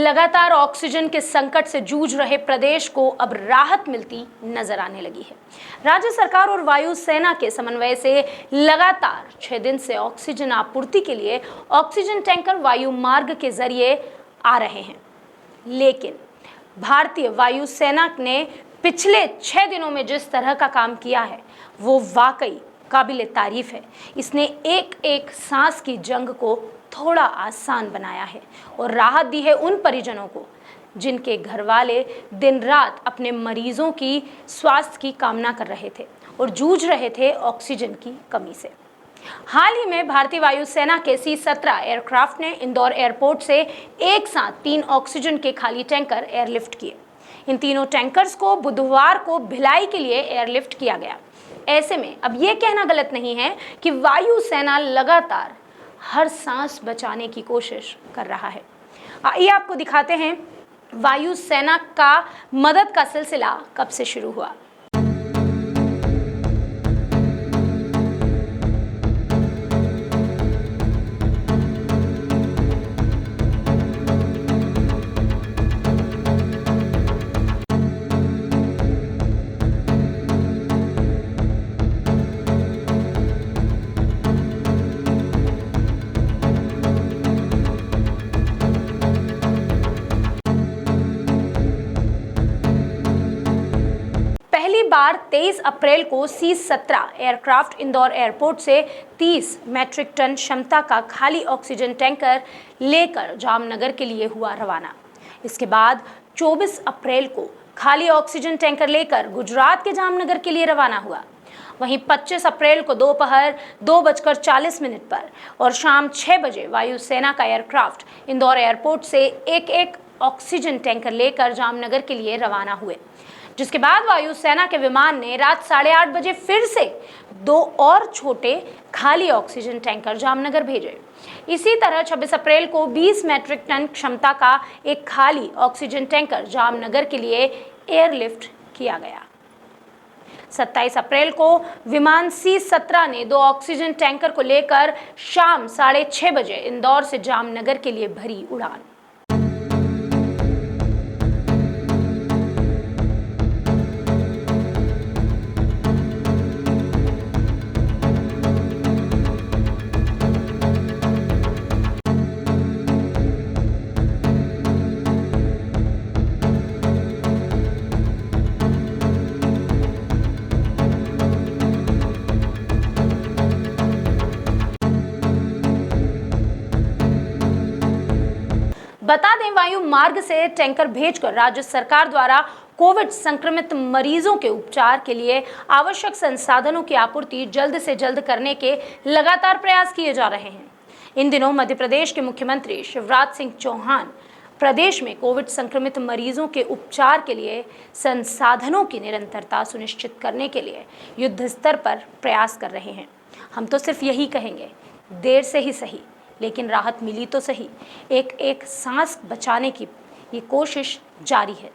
लगातार ऑक्सीजन के संकट से जूझ रहे प्रदेश को अब राहत मिलती नजर आने लगी है। राज्य सरकार और वायु सेना के समन्वय से लगातार 6 दिन से ऑक्सीजन आपूर्ति के लिए ऑक्सीजन टैंकर वायु मार्ग के जरिए आ रहे हैं। लेकिन भारतीय वायु सेना ने पिछले 6 दिनों में जिस तरह का काम किया है वो वाकई काबिले तारीफ है। इसने एक एक सांस की जंग को थोड़ा आसान बनाया है और राहत दी है उन परिजनों को जिनके घर वाले दिन रात अपने मरीजों की स्वास्थ्य की कामना कर रहे थे और जूझ रहे थे ऑक्सीजन की कमी से। हाल ही में भारतीय वायुसेना के C-17 एयरक्राफ्ट ने इंदौर एयरपोर्ट से एक साथ 3 ऑक्सीजन के खाली टैंकर एयरलिफ्ट किए। इन तीनों टैंकर्स को बुधवार को भिलाई के लिए एयरलिफ्ट किया गया। ऐसे में अब ये कहना गलत नहीं है कि वायुसेना लगातार हर सांस बचाने की कोशिश कर रहा है। आइए आपको दिखाते हैं वायुसेना का मदद का सिलसिला कब से शुरू हुआ। पहली बार 23 अप्रैल को C-17 एयरक्राफ्ट इंदौर एयरपोर्ट से 30 मैट्रिक टन क्षमता का खाली ऑक्सीजन टैंकर लेकर जामनगर के लिए हुआ रवाना। इसके बाद 24 अप्रैल को खाली ऑक्सीजन टैंकर लेकर गुजरात के जामनगर के लिए रवाना हुआ। वहीं 25 अप्रैल को दोपहर 2:40 पर और शाम 6 बजे वायुसेना का एयरक्राफ्ट इंदौर एयरपोर्ट से एक ऑक्सीजन टैंकर लेकर जामनगर के लिए रवाना हुए, जिसके बाद वायुसेना के विमान ने रात 8:30 बजे फिर से 2 और छोटे खाली ऑक्सीजन टैंकर जामनगर भेजे। इसी तरह 26 अप्रैल को 20 मैट्रिक टन क्षमता का एक खाली ऑक्सीजन टैंकर जामनगर के लिए एयरलिफ्ट किया गया। 27 अप्रैल को विमान C-17 ने 2 ऑक्सीजन टैंकर को लेकर शाम 6:30 बजे इंदौर से जामनगर के लिए भरी उड़ान। बता दें, वायु मार्ग से टैंकर भेजकर राज्य सरकार द्वारा कोविड संक्रमित मरीजों के उपचार के लिए आवश्यक संसाधनों की आपूर्ति जल्द से जल्द करने के लगातार प्रयास किए जा रहे हैं। इन दिनों मध्य प्रदेश के मुख्यमंत्री शिवराज सिंह चौहान प्रदेश में कोविड संक्रमित मरीजों के उपचार के लिए संसाधनों की निरंतरता सुनिश्चित करने के लिए युद्ध स्तर पर प्रयास कर रहे हैं। हम तो सिर्फ यही कहेंगे, देर से ही सही लेकिन राहत मिली तो सही। एक एक सांस बचाने की ये कोशिश जारी है।